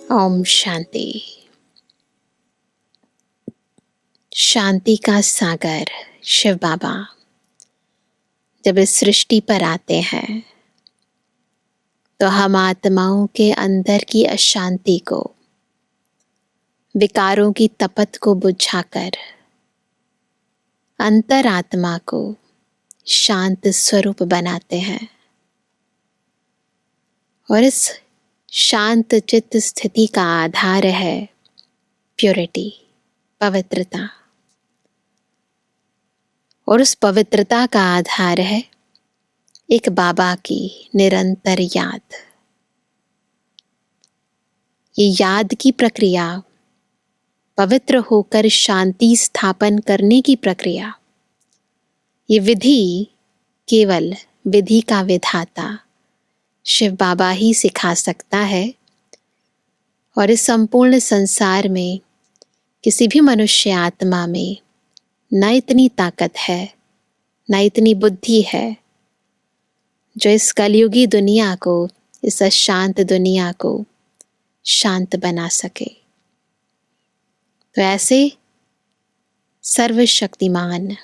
ओम शांति। शांति का सागर शिव बाबा जब इस सृष्टि पर आते हैं तो हम आत्माओं के अंदर की अशांति को, विकारों की तपत को बुझाकर अंतरात्मा को शांत स्वरूप बनाते हैं। और इस शांत चित्त स्थिति का आधार है प्योरिटी, पवित्रता। और उस पवित्रता का आधार है एक बाबा की निरंतर याद। ये याद की प्रक्रिया, पवित्र होकर शांति स्थापन करने की प्रक्रिया, ये विधि केवल विधि का विधाता शिव बाबा ही सिखा सकता है। और इस संपूर्ण संसार में किसी भी मनुष्य आत्मा में न इतनी ताकत है, न इतनी बुद्धि है जो इस कलयुगी दुनिया को, इस अशांत दुनिया को शांत बना सके। तो ऐसे सर्वशक्तिमान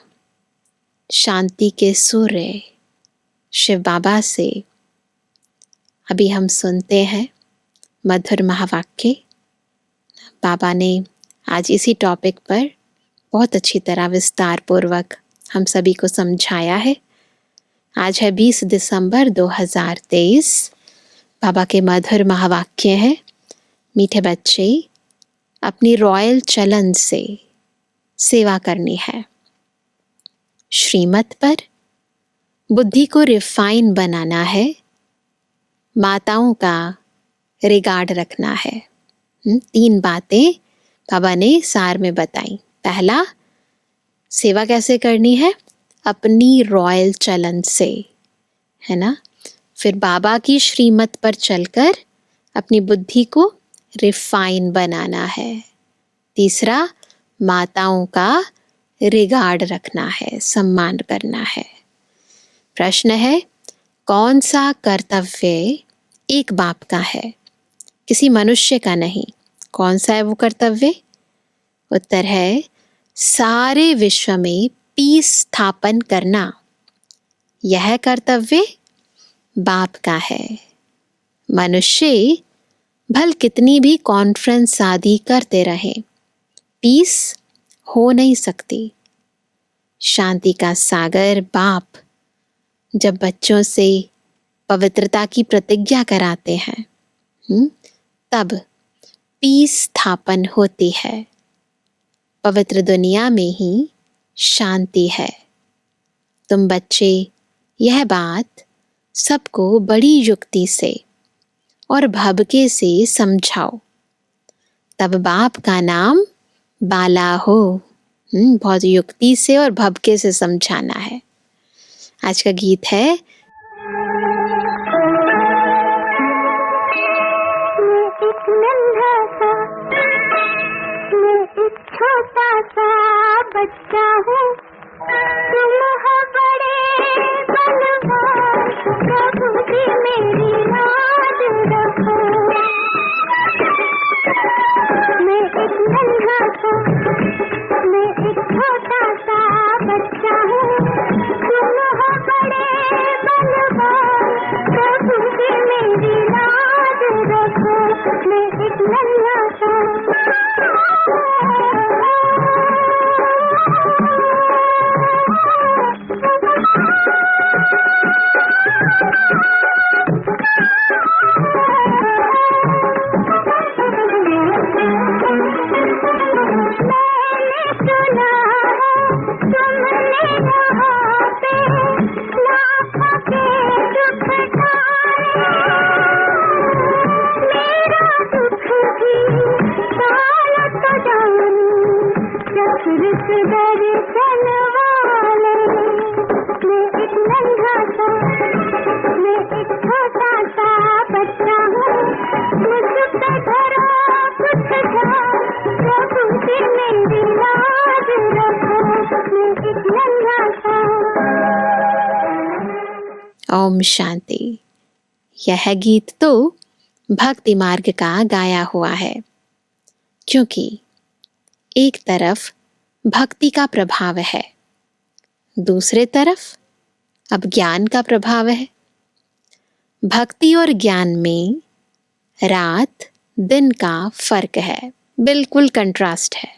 शांति के सूर्य शिव बाबा से अभी हम सुनते हैं मधुर महावाक्य। बाबा ने आज इसी टॉपिक पर बहुत अच्छी तरह विस्तार पूर्वक हम सभी को समझाया है। आज है 20 दिसंबर 2023। बाबा के मधुर महावाक्य हैं, मीठे बच्चे अपनी रॉयल चलन से सेवा करनी है। श्रीमत पर बुद्धि को रिफाइन बनाना है, माताओं का रिगार्ड रखना है। 3 बातें बाबा ने सार में बताई। पहला, सेवा कैसे करनी है? अपनी रॉयल चलन से, है ना। फिर बाबा की श्रीमत पर चलकर अपनी बुद्धि को रिफाइन बनाना है। तीसरा, माताओं का रिगार्ड रखना है, सम्मान करना है। प्रश्न है, कौन सा कर्तव्य एक बाप का है, किसी मनुष्य का नहीं? कौन सा है वो कर्तव्य? उत्तर है, सारे विश्व में पीस स्थापन करना। यह कर्तव्य बाप का है। मनुष्य भल कितनी भी कॉन्फ्रेंस आदि करते रहे, पीस हो नहीं सकती। शांति का सागर बाप जब बच्चों से पवित्रता की प्रतिज्ञा कराते हैं, तब पीस स्थापन होती है। पवित्र दुनिया में ही शांति है। तुम बच्चे यह बात सबको बड़ी युक्ति से और भवके से समझाओ, तब बाप का नाम बाला हो। बहुत युक्ति से और भवके से समझाना है। आज का गीत है एक छोटा सा बच्चा हूँ, तुम हो बड़े बलवान, प्रभु जी मेरी याद रखो। मैं एक नन्हा सा, मैं एक छोटा सा बच्चा हूँ, तुम हो बड़े बलवान, प्रभु जी मेरी याद रखो। मैं एक नन्हा सा ओम शांति। यह गीत तो भक्ति मार्ग का गाया हुआ है, क्योंकि एक तरफ भक्ति का प्रभाव है, दूसरे तरफ अब ज्ञान का प्रभाव है। भक्ति और ज्ञान में रात दिन का फर्क है, बिल्कुल कंट्रास्ट है।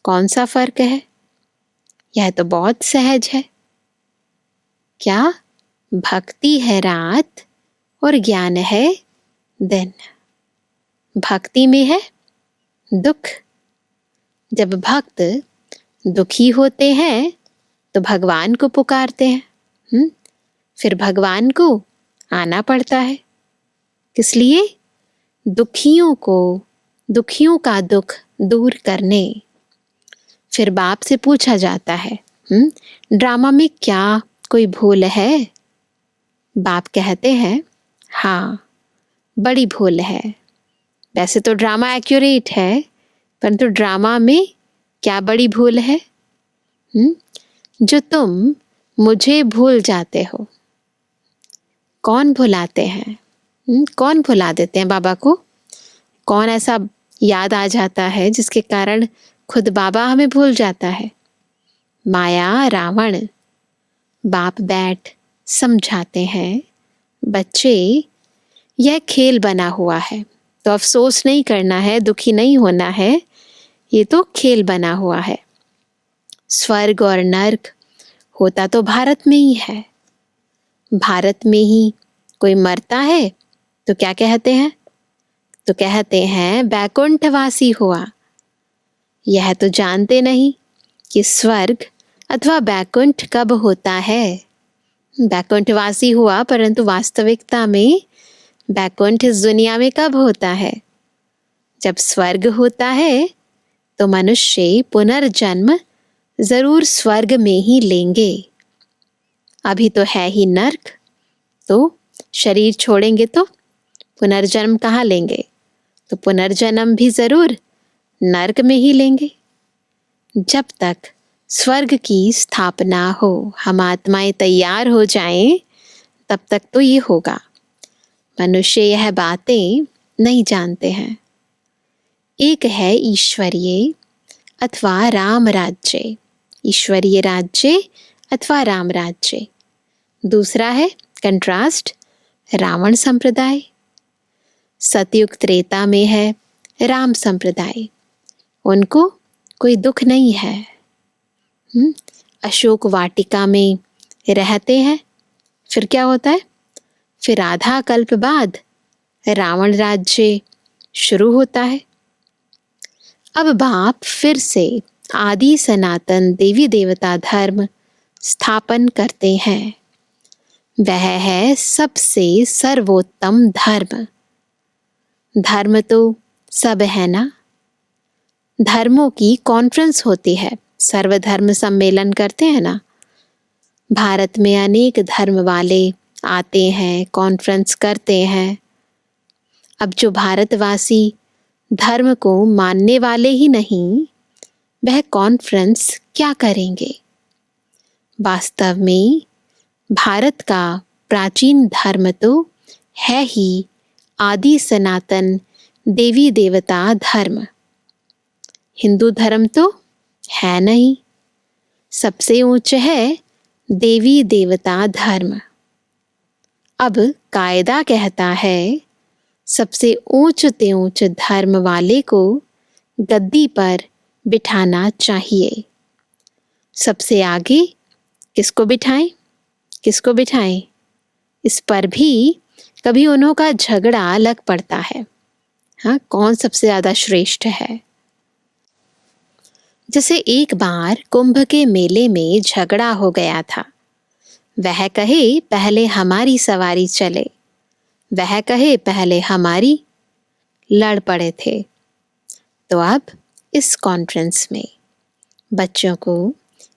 कौन सा फर्क है? यह तो बहुत सहज है। क्या? भक्ति है रात और ज्ञान है दिन। भक्ति में है दुख। जब भक्त दुखी होते हैं तो भगवान को पुकारते हैं, फिर भगवान को आना पड़ता है। किस लिए? दुखियों का दुख दूर करने। फिर बाप से पूछा जाता है, ड्रामा में क्या कोई भूल है? बाप कहते हैं, हाँ, बड़ी भूल है। वैसे तो ड्रामा एक्यूरेट है, परंतु ड्रामा में क्या बड़ी भूल है? जो तुम मुझे भूल जाते हो। कौन भुलाते हैं? कौन भुला देते हैं बाबा को? कौन ऐसा याद आ जाता है जिसके कारण खुद बाबा हमें भूल जाता है? माया, रावण। बाप बैठ समझाते हैं, बच्चे यह खेल बना हुआ है, तो अफसोस नहीं करना है, दुखी नहीं होना है। ये तो खेल बना हुआ है। स्वर्ग और नर्क होता तो भारत में ही है। भारत में ही कोई मरता है तो क्या कहते हैं? तो कहते हैं वैकुंठवासी हुआ। यह तो जानते नहीं कि स्वर्ग अथवा वैकुंठ कब होता है। वैकुंठवासी हुआ, परंतु वास्तविकता में वैकुंठ इस दुनिया में कब होता है? जब स्वर्ग होता है तो मनुष्य पुनर्जन्म जरूर स्वर्ग में ही लेंगे। अभी तो है ही नर्क, तो शरीर छोड़ेंगे तो पुनर्जन्म कहाँ लेंगे? तो पुनर्जन्म भी जरूर नर्क में ही लेंगे। जब तक स्वर्ग की स्थापना हो, हम आत्माएं तैयार हो जाएं, तब तक तो ये होगा। मनुष्य यह बातें नहीं जानते हैं। एक है ईश्वरीय अथवा राम राज्य, ईश्वरीय राज्य अथवा राम राज्य। दूसरा है कंट्रास्ट, रावण संप्रदाय। सतयुग त्रेता में है राम संप्रदाय, उनको कोई दुख नहीं है। अशोक वाटिका में रहते हैं। फिर क्या होता है? फिर आधा कल्प बाद रावण राज्य शुरू होता है। अब बाप फिर से आदि सनातन देवी देवता धर्म स्थापन करते हैं। वह है सबसे सर्वोत्तम धर्म। धर्म तो सब है ना। धर्मों की कॉन्फ्रेंस होती है, सर्वधर्म सम्मेलन करते हैं ना। भारत में अनेक धर्म वाले आते हैं, कॉन्फ्रेंस करते हैं। अब जो भारतवासी धर्म को मानने वाले ही नहीं, वह कॉन्फ्रेंस क्या करेंगे? वास्तव में भारत का प्राचीन धर्म तो है ही आदि सनातन देवी देवता धर्म। हिंदू धर्म तो है नहीं। सबसे ऊंच है देवी देवता धर्म। अब कायदा कहता है सबसे ऊंच ते ऊंच धर्म वाले को गद्दी पर बिठाना चाहिए। सबसे आगे किसको बिठाएं? किसको बिठाएं? इस पर भी कभी उन्हों का झगड़ा लग पड़ता है। हाँ, कौन सबसे ज्यादा श्रेष्ठ है? जैसे एक बार कुंभ के मेले में झगड़ा हो गया था। वह कहे पहले हमारी सवारी चले, वह कहे पहले हमारी, लड़ पड़े थे। तो अब इस कॉन्फ्रेंस में बच्चों को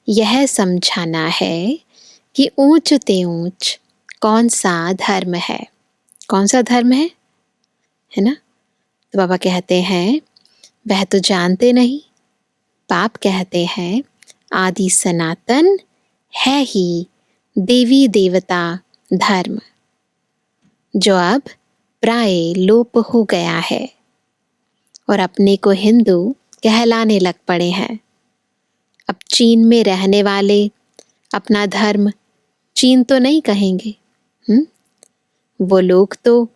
यह समझाना है कि ऊंच ते ऊंच कौन सा धर्म है। कौन सा धर्म है ना? तो बाबा कहते हैं वह तो जानते नहीं। बाप कहते हैं आदि सनातन है ही देवी देवता धर्म, जो अब प्राय लोप हो गया है और अपने को हिंदू कहलाने लग पड़े हैं। अब चीन में रहने वाले अपना धर्म चीन तो नहीं कहेंगे। वो लोग तो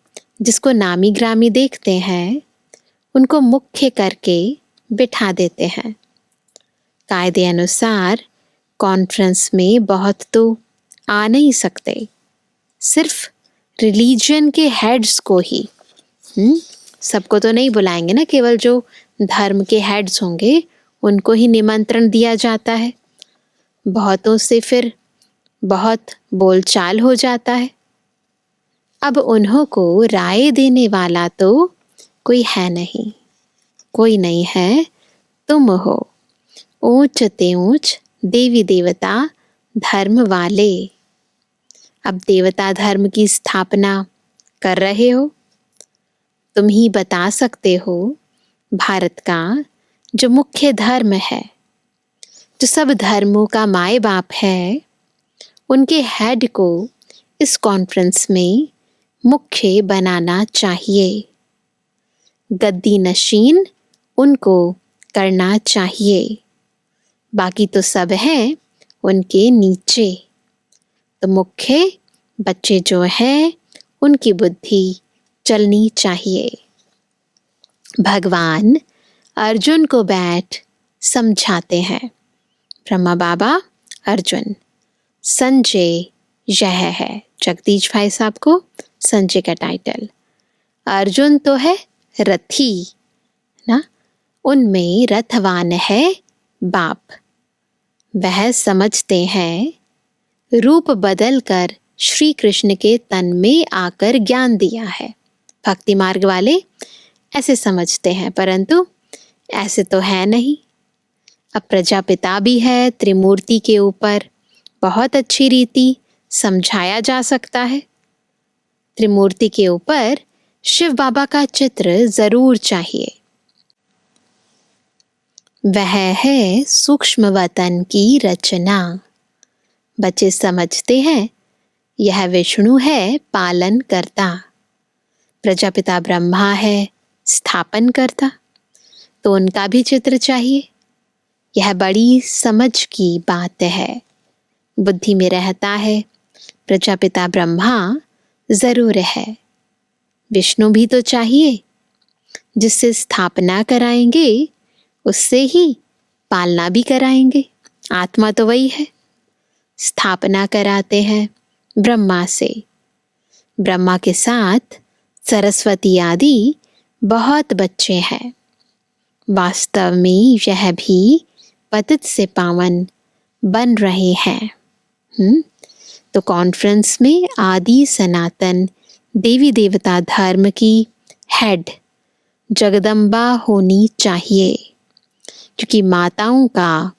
जिसको नामी ग्रामी देखते हैं उनको मुख्य करके बिठा देते हैं। कायदे अनुसार कॉन्फ्रेंस में बहुत तो आ नहीं सकते, सिर्फ रिलीजन के हेड्स को ही। सबको तो नहीं बुलाएंगे ना, केवल जो धर्म के हेड्स होंगे उनको ही निमंत्रण दिया जाता है। बहुतों से फिर बहुत बोलचाल हो जाता है। अब उन्हों को राय देने वाला तो कोई है नहीं, कोई नहीं है, तुम हो ऊंच ते ऊंच देवी देवता धर्म वाले। अब देवता धर्म की स्थापना कर रहे हो, तुम ही बता सकते हो भारत का जो मुख्य धर्म है, जो सब धर्मों का माए बाप है, उनके हेड को इस कॉन्फ्रेंस में मुख्य बनाना चाहिए। गद्दी नशीन उनको करना चाहिए, बाकी तो सब हैं उनके नीचे। तो मुख्य बच्चे जो हैं उनकी बुद्धि चलनी चाहिए। भगवान अर्जुन को बैठ समझाते हैं। ब्रह्मा बाबा अर्जुन, संजय यह है, जगदीश भाई साहब को संजय का टाइटल। अर्जुन तो है रथी ना, उनमें रथवान है बाप। वह समझते हैं रूप बदलकर श्री कृष्ण के तन में आकर ज्ञान दिया है। भक्ति मार्ग वाले ऐसे समझते हैं, परंतु ऐसे तो है नहीं। अब प्रजापिता भी है, त्रिमूर्ति के ऊपर बहुत अच्छी रीति समझाया जा सकता है। त्रिमूर्ति के ऊपर शिव बाबा का चित्र जरूर चाहिए। वह है सूक्ष्म वतन की रचना। बच्चे समझते हैं यह विष्णु है पालन करता, प्रजापिता ब्रह्मा है स्थापन करता, तो उनका भी चित्र चाहिए। यह बड़ी समझ की बात है, बुद्धि में रहता है। प्रजापिता ब्रह्मा जरूर है, विष्णु भी तो चाहिए, जिससे स्थापना कराएंगे उससे ही पालना भी कराएंगे। आत्मा तो वही है। स्थापना कराते हैं ब्रह्मा से, ब्रह्मा के साथ सरस्वती आदि बहुत बच्चे हैं। वास्तव में यह भी पतित से पावन बन रहे हैं। तो कॉन्फ्रेंस में आदि सनातन देवी देवता धर्म की हेड जगदम्बा होनी चाहिए, क्योंकि माताओं का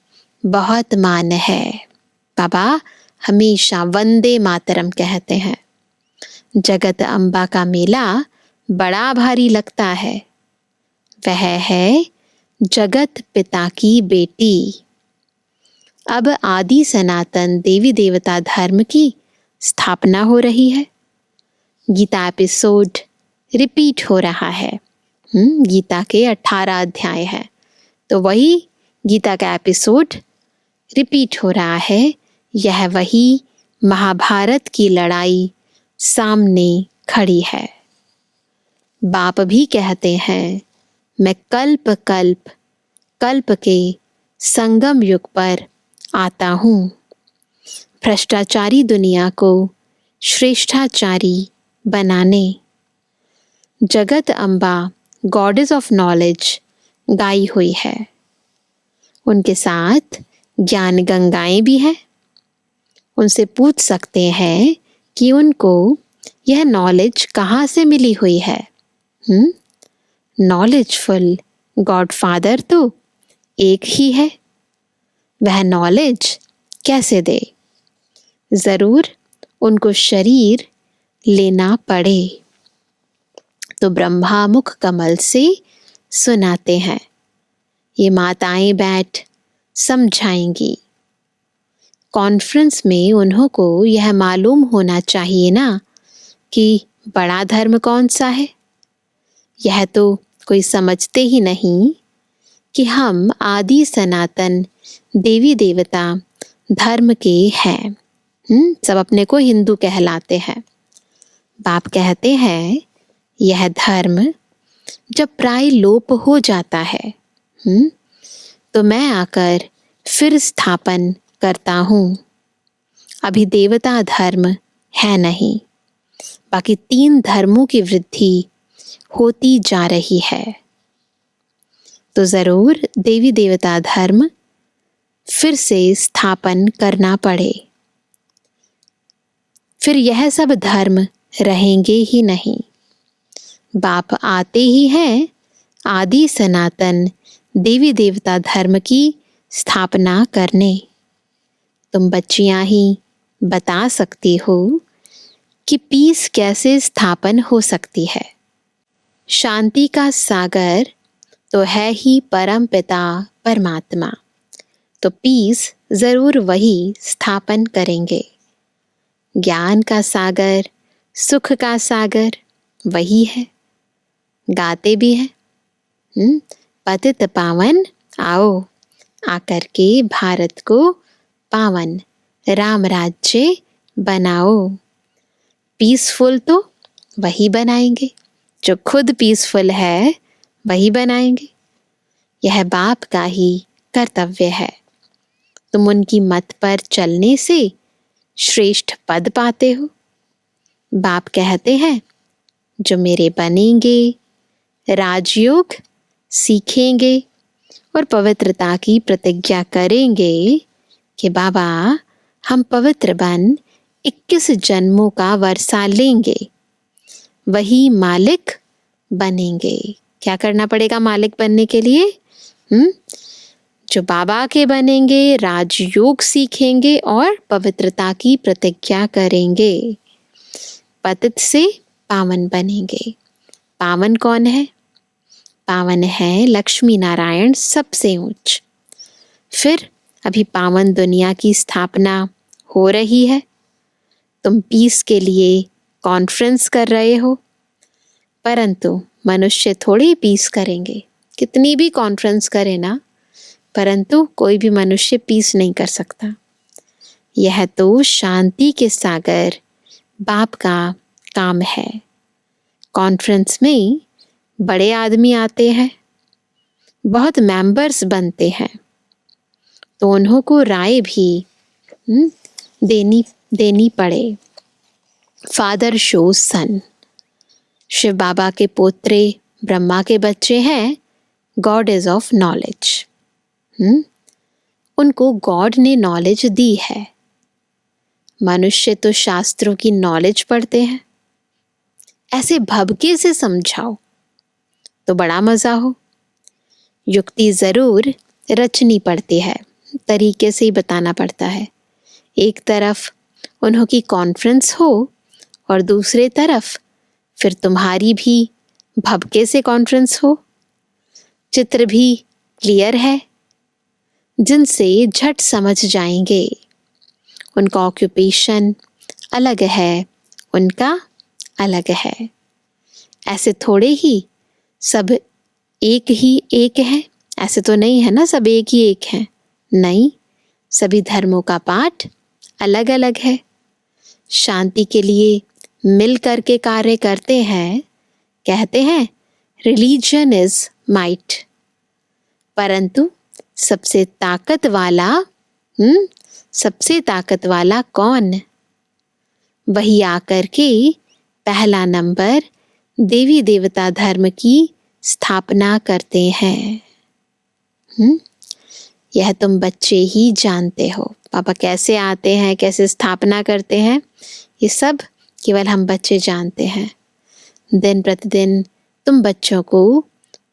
बहुत मान है। बाबा हमेशा वंदे मातरम कहते हैं। जगत अम्बा का मेला बड़ा भारी लगता है। वह है जगत पिता की बेटी। अब आदि सनातन देवी देवता धर्म की स्थापना हो रही है। गीता एपिसोड रिपीट हो रहा है। गीता के 18 अध्याय है, तो वही गीता का एपिसोड रिपीट हो रहा है। यह वही महाभारत की लड़ाई सामने खड़ी है। बाप भी कहते हैं मैं कल्प कल्प कल्प के संगम युग पर आता हूँ, भ्रष्टाचारी दुनिया को श्रेष्ठाचारी बनाने। जगत अम्बा गॉडेस ऑफ नॉलेज गाई हुई है, उनके साथ ज्ञान गंगाएं भी हैं। उनसे पूछ सकते हैं कि उनको यह नॉलेज कहाँ से मिली हुई है। नॉलेजफुल गॉडफादर तो एक ही है, वह नॉलेज कैसे दे? जरूर उनको शरीर लेना पड़े। तो ब्रह्मा मुख कमल से सुनाते हैं, ये माताएं बैठ समझाएंगी। कॉन्फ्रेंस में उन्हों को यह मालूम होना चाहिए ना कि बड़ा धर्म कौन सा है? यह तो कोई समझते ही नहीं कि हम आदि सनातन देवी देवता धर्म के हैं। सब अपने को हिंदू कहलाते हैं। बाप कहते हैं यह धर्म जब प्राय लोप हो जाता है तो मैं आकर फिर स्थापन करता हूँ। अभी देवता धर्म है नहीं, बाकी 3 धर्मों की वृद्धि होती जा रही है। तो जरूर देवी देवता धर्म फिर से स्थापन करना पड़े, फिर यह सब धर्म रहेंगे ही नहीं। बाप आते ही हैं आदि सनातन देवी देवता धर्म की स्थापना करने। तुम बच्चियां ही बता सकती हो कि पीस कैसे स्थापन हो सकती है। शांति का सागर तो है ही परम पिता परमात्मा, तो पीस जरूर वही स्थापन करेंगे। ज्ञान का सागर, सुख का सागर वही है। गाते भी हैं पतित पावन आओ, आकर के भारत को पावन राम राज्य बनाओ। पीसफुल तो वही बनाएंगे, जो खुद पीसफुल है वही बनाएंगे। यह बाप का ही कर्तव्य है। तुम उनकी मत पर चलने से श्रेष्ठ पद पाते हो। बाप कहते हैं जो मेरे बनेंगे, राजयोग सीखेंगे और पवित्रता की प्रतिज्ञा करेंगे कि बाबा हम पवित्र बन 21 जन्मों का वर्षा लेंगे, वही मालिक बनेंगे। क्या करना पड़ेगा मालिक बनने के लिए? जो बाबा के बनेंगे, राजयोग सीखेंगे और पवित्रता की प्रतिज्ञा करेंगे। पतित से पावन बनेंगे। पावन कौन है? पावन है लक्ष्मी नारायण सबसे ऊंच। फिर अभी पावन दुनिया की स्थापना हो रही है। तुम पीस के लिए कॉन्फ्रेंस कर रहे हो, परंतु मनुष्य थोड़े ही पीस करेंगे। कितनी भी कॉन्फ्रेंस करे ना, परंतु कोई भी मनुष्य पीस नहीं कर सकता। यह तो शांति के सागर बाप का काम है। कॉन्फ्रेंस में बड़े आदमी आते हैं, बहुत मेंबर्स बनते हैं, तो उन्हों को राय भी देनी पड़े। फादर शोज सन। शिव बाबा के पोत्रे ब्रह्मा के बच्चे हैं। God is of knowledge. उनको गॉड ने नॉलेज दी है। मनुष्य तो शास्त्रों की नॉलेज पढ़ते हैं। ऐसे भबके से समझाओ तो बड़ा मजा हो। युक्ति जरूर रचनी पड़ती है, तरीके से ही बताना पड़ता है। एक तरफ उन्हों की कॉन्फ्रेंस हो और दूसरे तरफ फिर तुम्हारी भी भबके से कॉन्फ्रेंस हो। चित्र भी क्लियर है, जिनसे झट समझ जाएंगे। उनका ऑक्यूपेशन अलग है, उनका अलग है। ऐसे थोड़े ही सब एक ही एक है, ऐसे तो नहीं है ना सब एक ही एक है। नहीं, सभी धर्मों का पाठ अलग अलग है। शांति के लिए मिल करके कार्य करते हैं। कहते हैं रिलीजन इज माइट, परंतु सबसे ताकत वाला कौन? वही आकर के पहला नंबर देवी देवता धर्म की स्थापना करते हैं। यह तुम बच्चे ही जानते हो। पापा कैसे आते हैं, कैसे स्थापना करते हैं, ये सब केवल हम बच्चे जानते हैं। दिन प्रतिदिन तुम बच्चों को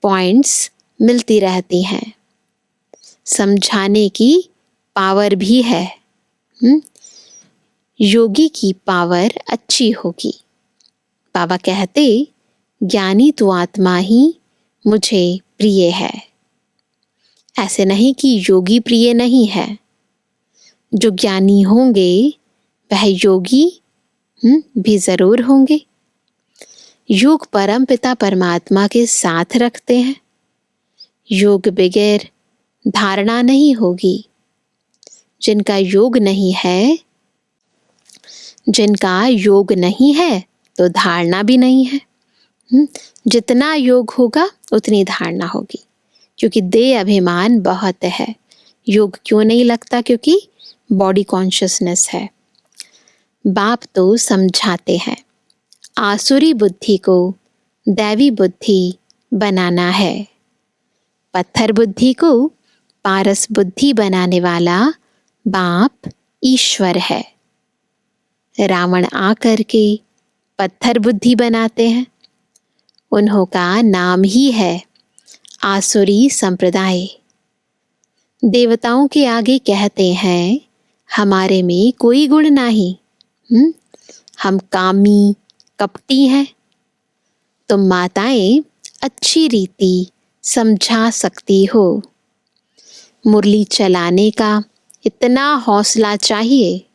पॉइंट्स मिलती रहती हैं। समझाने की पावर भी है। योगी की पावर अच्छी होगी। बाबा कहते ज्ञानी तो आत्मा ही मुझे प्रिय है। ऐसे नहीं कि योगी प्रिय नहीं है। जो ज्ञानी होंगे वह योगी भी जरूर होंगे। योग परमपिता परमात्मा के साथ रखते हैं। योग बगैर धारणा नहीं होगी। जिनका योग नहीं है, तो धारणा भी नहीं है। जितना योग होगा उतनी धारणा होगी, क्योंकि देह अभिमान बहुत है। योग क्यों नहीं लगता? क्योंकि बॉडी कॉन्शियसनेस है। बाप तो समझाते हैं, आसुरी बुद्धि को दैवी बुद्धि बनाना है। पत्थर बुद्धि को पारस बुद्धि बनाने वाला बाप ईश्वर है। रावण आकर के पत्थर बुद्धि बनाते हैं। उन्हों का नाम ही है आसुरी संप्रदाय। देवताओं के आगे कहते हैं, हमारे में कोई गुण नहीं, हम कामी कपटी हैं। तुम माताएं अच्छी रीति समझा सकती हो। मुरली चलाने का इतना हौसला चाहिए।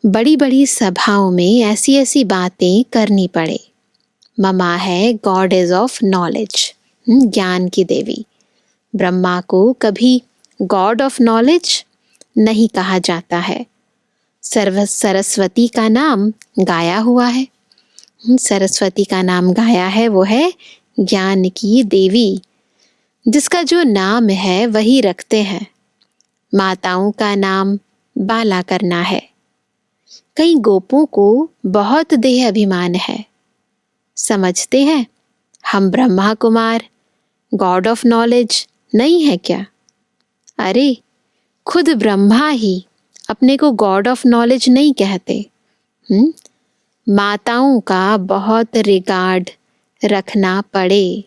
बड़ी बड़ी सभाओं में ऐसी ऐसी बातें करनी पड़े। ममा है गॉड इज ऑफ नॉलेज, ज्ञान की देवी। ब्रह्मा को कभी गॉड ऑफ नॉलेज नहीं कहा जाता है। सरस्वती का नाम गाया हुआ है। सरस्वती का नाम गाया है, वो है ज्ञान की देवी। जिसका जो नाम है वही रखते हैं। माताओं का नाम बाला करना है। कई गोपों को बहुत देह अभिमान है। समझते हैं हम Brahma Kumar God of knowledge नहीं है क्या? अरे खुद ब्रह्मा ही अपने को गॉड ऑफ नॉलेज नहीं कहते। माताओं का बहुत रिगार्ड रखना पड़े।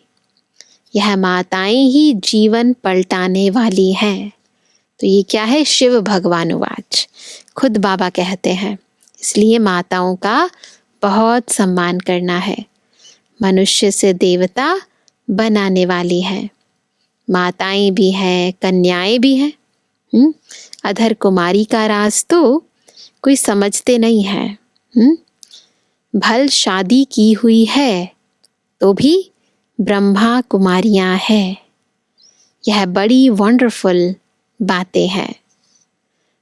यह माताएं ही जीवन पलटाने वाली हैं। तो ये क्या है? शिव भगवानुवाच, खुद बाबा कहते हैं। इसलिए माताओं का बहुत सम्मान करना है। मनुष्य से देवता बनाने वाली है। माताएं भी हैं, कन्याएं भी हैं। अधर कुमारी का राज तो कोई समझते नहीं है। भल शादी की हुई है तो भी ब्रह्मा कुमारियां हैं। यह बड़ी वंडरफुल बातें हैं।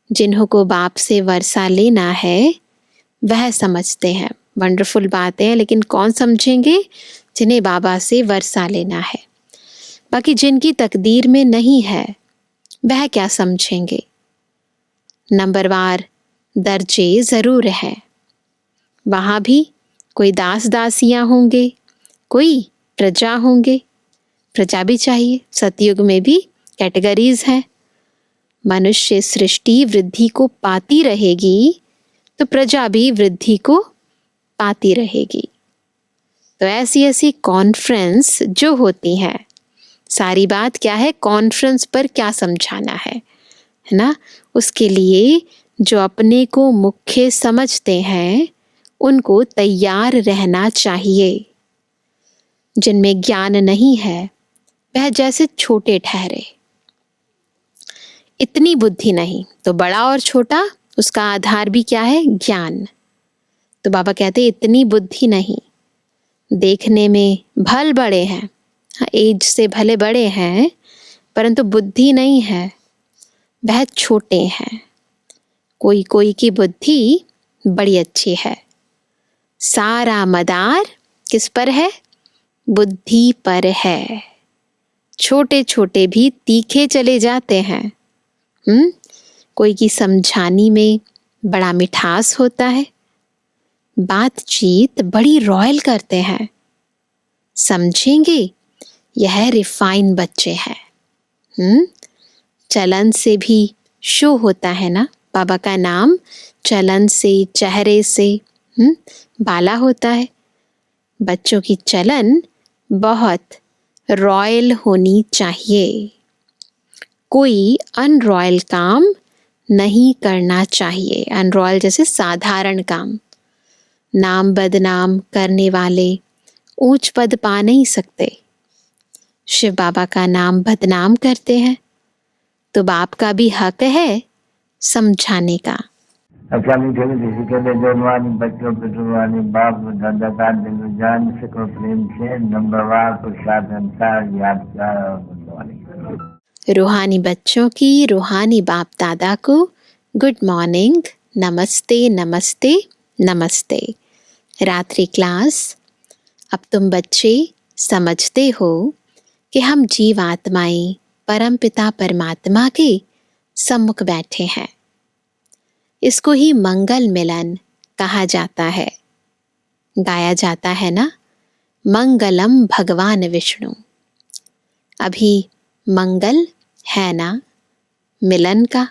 जिन्हों को बाप से वर्षा लेना है वह समझते हैं। वंडरफुल बातें हैं, लेकिन कौन समझेंगे? जिन्हें बाबा से वर्षा लेना है। बाकी जिनकी तकदीर में नहीं है वह क्या समझेंगे? नंबरवार दर्जे जरूर है। वहां भी कोई दास दासियां होंगे, कोई प्रजा होंगे। प्रजा भी चाहिए। सतयुग में भी कैटेगरीज हैं। मनुष्य सृष्टि वृद्धि को पाती रहेगी तो प्रजा भी वृद्धि को पाती रहेगी। तो ऐसी ऐसी कॉन्फ्रेंस जो होती हैं, सारी बात क्या है? कॉन्फ्रेंस पर क्या समझाना है ना? उसके लिए जो अपने को मुख्य समझते हैं उनको तैयार रहना चाहिए। जिनमें ज्ञान नहीं है वह जैसे छोटे ठहरे। इतनी बुद्धि नहीं तो बड़ा और छोटा, उसका आधार भी क्या है? ज्ञान। तो बाबा कहते इतनी बुद्धि नहीं। देखने में भल बड़े हैं, एज से भले बड़े हैं, परंतु बुद्धि नहीं है, वह छोटे हैं। कोई कोई की बुद्धि बड़ी अच्छी है। सारा मदार किस पर है? बुद्धि पर है। छोटे छोटे भी तीखे चले जाते हैं। कोई की समझानी में बड़ा मिठास होता है। बातचीत बड़ी रॉयल करते हैं। समझेंगे यह रिफाइन बच्चे हैं। चलन से भी शो होता है ना। बाबा का नाम चलन से, चेहरे से बाला होता है। बच्चों की चलन बहुत रॉयल होनी चाहिए। कोई अनरॉयल काम नहीं करना चाहिए। अनरॉयल जैसे साधारण काम। नाम बदनाम करने वाले ऊंच पद पा नहीं सकते। शिव बाबा का नाम बदनाम करते हैं तो बाप का भी हक है समझाने का। अच्छा मीठे मीठे सिकंदर जन्मवानी बच्चों पितृवानी बाप दादा का दिल जान सको प्रेम से नंबरवार पुरुषार्थ अनुसार याद कर वाली। रूहानी बच्चों की रूहानी बाप दादा को गुड मॉर्निंग, नमस्ते नमस्ते नमस्ते। रात्रि क्लास। अब तुम बच्चे समझते हो कि हम जीव आत्माएं परमपिता परमात्मा के सम्मुख बैठे हैं। इसको ही मंगल मिलन कहा जाता है। गाया जाता है ना, मंगलम भगवान विष्णु। अभी मंगल है ना मिलन का।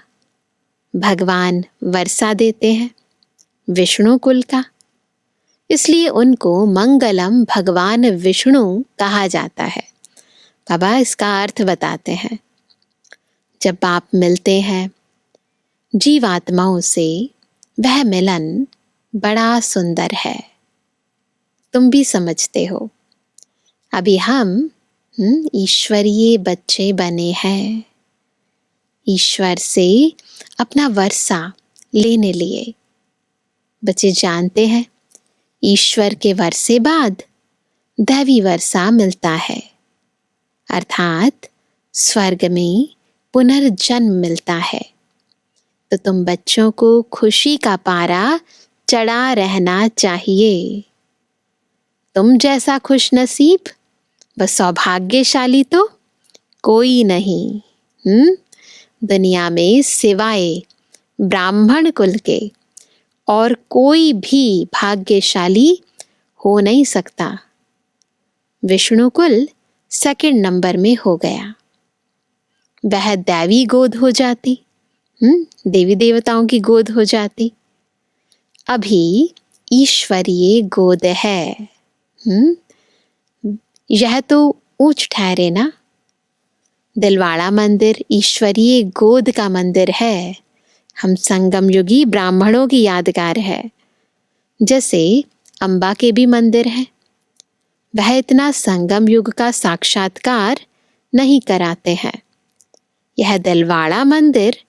भगवान वर्षा देते हैं विष्णु कुल का, इसलिए उनको मंगलम भगवान विष्णु कहा जाता है। बाबा इसका अर्थ बताते हैं। जब आप मिलते हैं जीवात्माओं से, वह मिलन बड़ा सुंदर है। तुम भी समझते हो। अभी हम ईश्वरीय बच्चे बने हैं। ईश्वर से अपना वर्षा लेने लिए बच्चे जानते हैं, ईश्वर के वर्षे बाद दैवी वर्षा मिलता है, अर्थात स्वर्ग में पुनर्जन्म मिलता है। तो तुम बच्चों को खुशी का पारा चढ़ा रहना चाहिए। तुम जैसा खुश नसीब व सौभाग्यशाली तो कोई नहीं दुनिया में सिवाय ब्राह्मण कुल के और कोई भी भाग्यशाली हो नहीं सकता। विष्णु कुल सेकंड नंबर में हो गया। वह दैवी गोद हो जाती, देवी देवताओं की गोद हो जाती। अभी ईश्वरीय गोद है। यह तो ऊंच ठहरे ना। दिलवाड़ा मंदिर ईश्वरीय गोद का मंदिर है। हम संगम युगी ब्राह्मणों की यादगार है। जैसे अंबा के भी मंदिर है, वह इतना संगम युग का साक्षात्कार नहीं कराते हैं। यह दिलवाड़ा मंदिर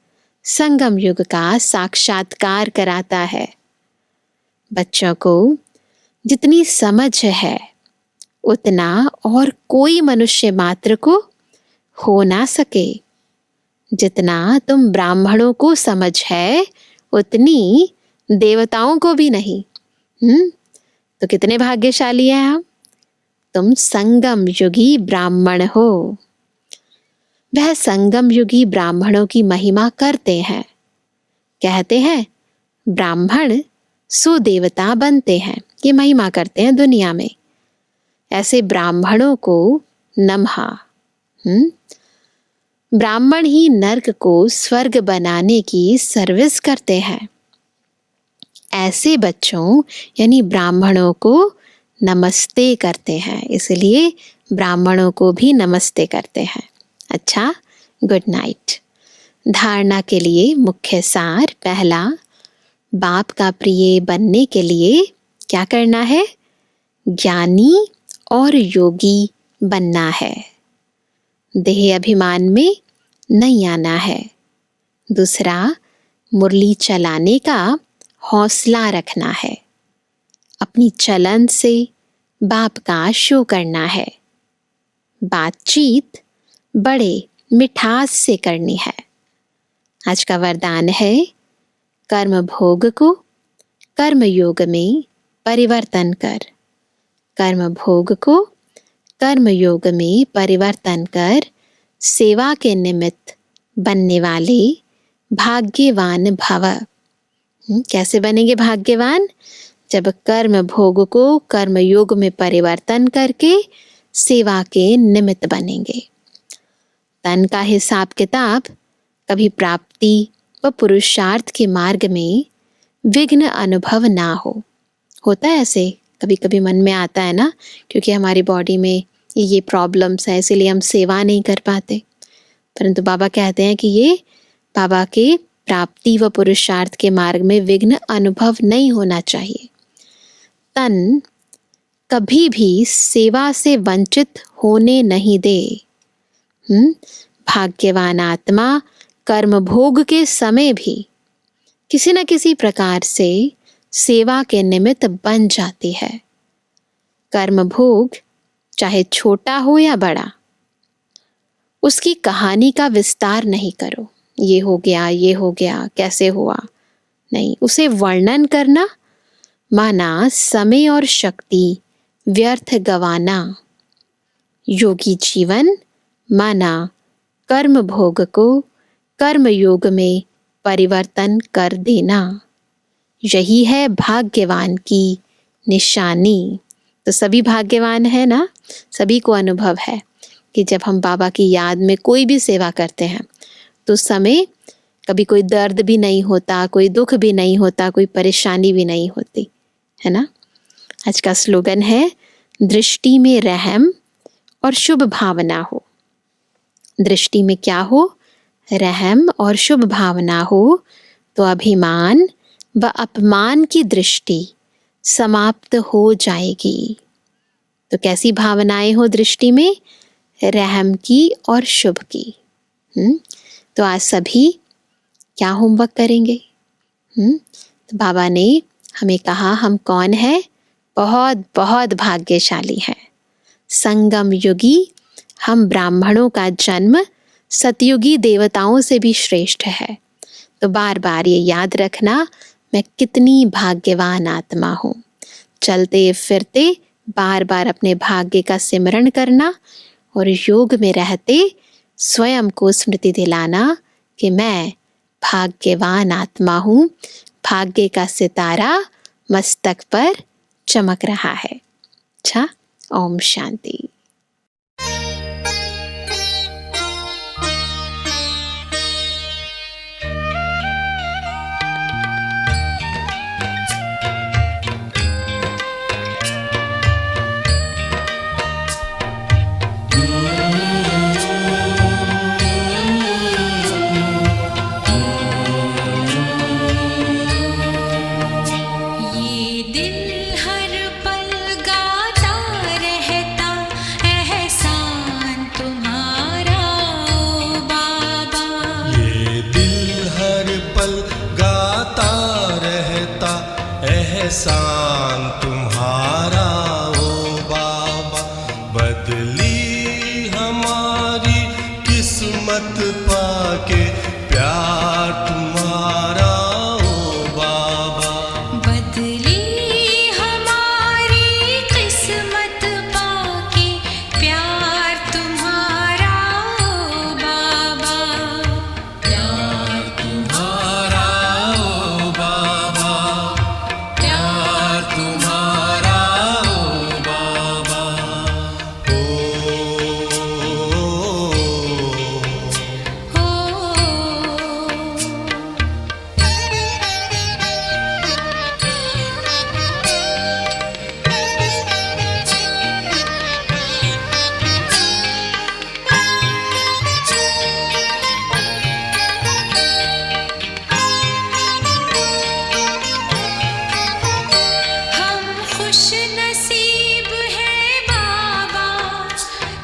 संगम युग का साक्षात्कार कराता है। बच्चों को जितनी समझ है उतना और कोई मनुष्य मात्र को हो ना सके। जितना तुम ब्राह्मणों को समझ है उतनी देवताओं को भी नहीं। तो कितने भाग्यशाली हैं हम। तुम संगम युगी ब्राह्मण हो। वह संगम युगी ब्राह्मणों की महिमा करते हैं। कहते हैं ब्राह्मण सुदेवता बनते हैं, ये महिमा करते हैं दुनिया में। ऐसे ब्राह्मणों को नमः। ब्राह्मण ही नर्क को स्वर्ग बनाने की सर्विस करते हैं। ऐसे बच्चों यानी ब्राह्मणों को नमस्ते करते हैं, इसलिए ब्राह्मणों को भी नमस्ते करते हैं। अच्छा, गुड नाइट। धारणा के लिए मुख्य सार। पहला, बाप का प्रिय बनने के लिए क्या करना है? ज्ञानी और योगी बनना है। देह अभिमान में नहीं आना है। दूसरा, मुरली चलाने का हौसला रखना है। अपनी चलन से बाप का शो करना है। बातचीत बड़े मिठास से करनी है। आज का वरदान है, कर्म भोग को कर्म योग में परिवर्तन कर। कर्म भोग को कर्म योग में परिवर्तन कर सेवा के निमित्त बनने वाले भाग्यवान भव। कैसे बनेंगे भाग्यवान? जब कर्म भोग को कर्म योग में परिवर्तन करके सेवा के निमित्त बनेंगे। तन का हिसाब किताब कभी प्राप्ति व पुरुषार्थ के मार्ग में विघ्न अनुभव ना हो। होता है ऐसे, कभी कभी मन में आता है ना, क्योंकि हमारी बॉडी में ये प्रॉब्लम्स हैं, इसीलिए हम सेवा नहीं कर पाते। परंतु बाबा कहते हैं कि ये बाबा के प्राप्ति व पुरुषार्थ के मार्ग में विघ्न अनुभव नहीं होना चाहिए। तन कभी भी सेवा से वंचित होने नहीं दे। भाग्यवान आत्मा कर्म भोग के समय भी किसी न किसी प्रकार से सेवा के निमित्त बन जाती है। कर्म भोग चाहे छोटा हो या बड़ा, उसकी कहानी का विस्तार नहीं करो, ये हो गया, कैसे हुआ, नहीं, उसे वर्णन करना माना समय और शक्ति व्यर्थ गवाना। योगी जीवन माना कर्म भोग को कर्म योग में परिवर्तन कर देना। यही है भाग्यवान की निशानी। तो सभी भाग्यवान है ना, सभी को अनुभव है कि जब हम बाबा की याद में कोई भी सेवा करते हैं तो समय कभी कोई दर्द भी नहीं होता, कोई दुख भी नहीं होता, कोई परेशानी भी नहीं होती, है ना। आज का स्लोगन है, दृष्टि में रहम और शुभ भावना हो। दृष्टि में क्या हो? रहम और शुभ भावना हो तो अभिमान व अपमान की दृष्टि समाप्त हो जाएगी। तो कैसी भावनाएं हो दृष्टि में? रहम की और शुभ की। तो आज सभी क्या होमवर्क करेंगे? तो बाबा ने हमें कहा हम कौन है? बहुत बहुत भाग्यशाली हैं। संगम युगी हम ब्राह्मणों का जन्म सतयुगी देवताओं से भी श्रेष्ठ है। तो बार बार ये याद रखना, मैं कितनी भाग्यवान आत्मा हूँ। चलते फिरते बार बार अपने भाग्य का सिमरण करना और योग में रहते स्वयं को स्मृति दिलाना कि मैं भाग्यवान आत्मा हूँ। भाग्य का सितारा मस्तक पर चमक रहा है। अच्छा, ओम शांति। एहसान तुम्हारा ओ बाबा, बदली हमारी किस्मत पाके प्यार तुम्हारा ओ बाबा। बदली हमारी किस्मत पाके प्यार तुम्हारा ओ बाबा। प्यार तुम्हारा ओ बाबा, प्यार तुम्हारा ओ बाबा। हम खुश नसीब हैं बाबा,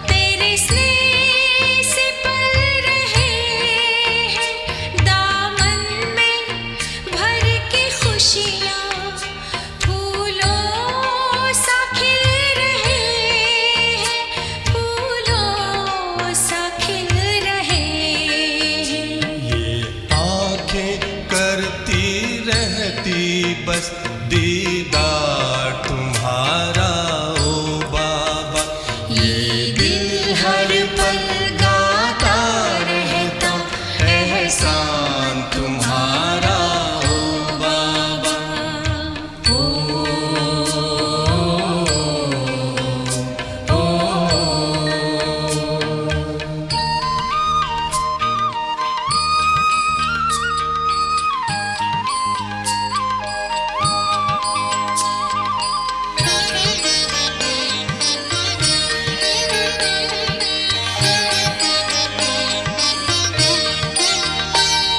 तेरे स्नेह से पल रहे हैं। दामन में भर के खुशियाँ फूलों सा खिल रहे हैं, फूलों सा खिल रहे हैं। ये आंखें करती रहती बस दीदार तुम्हारा ओ बाबा। ये दिल हर पल गाता रहता एहसान तुम्हारा ओ बाबा।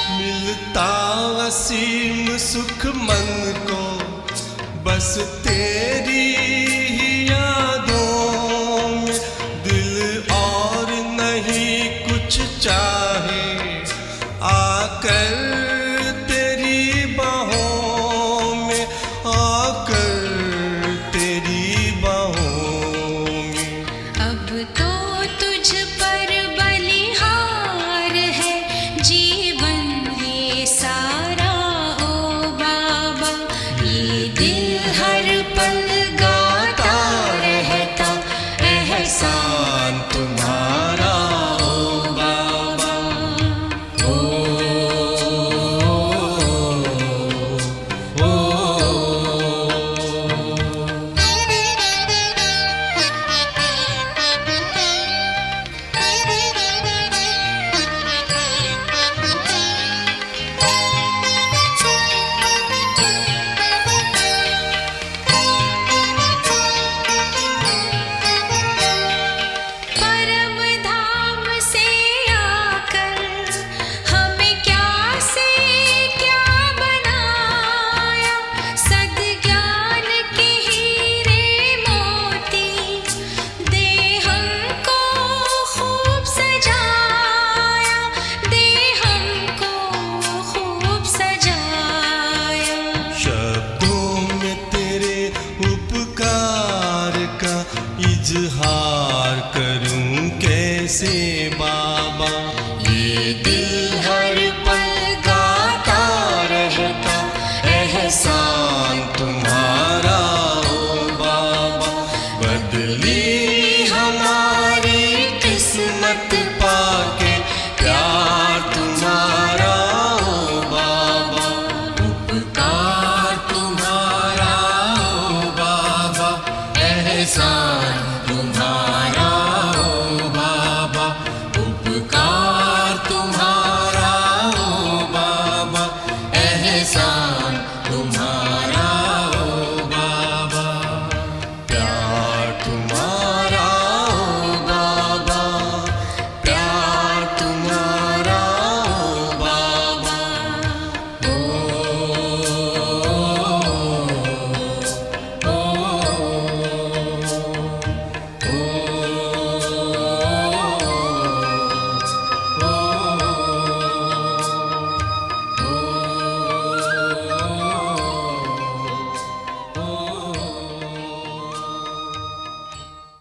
मिलता असीम सुख मन को, बस तेरे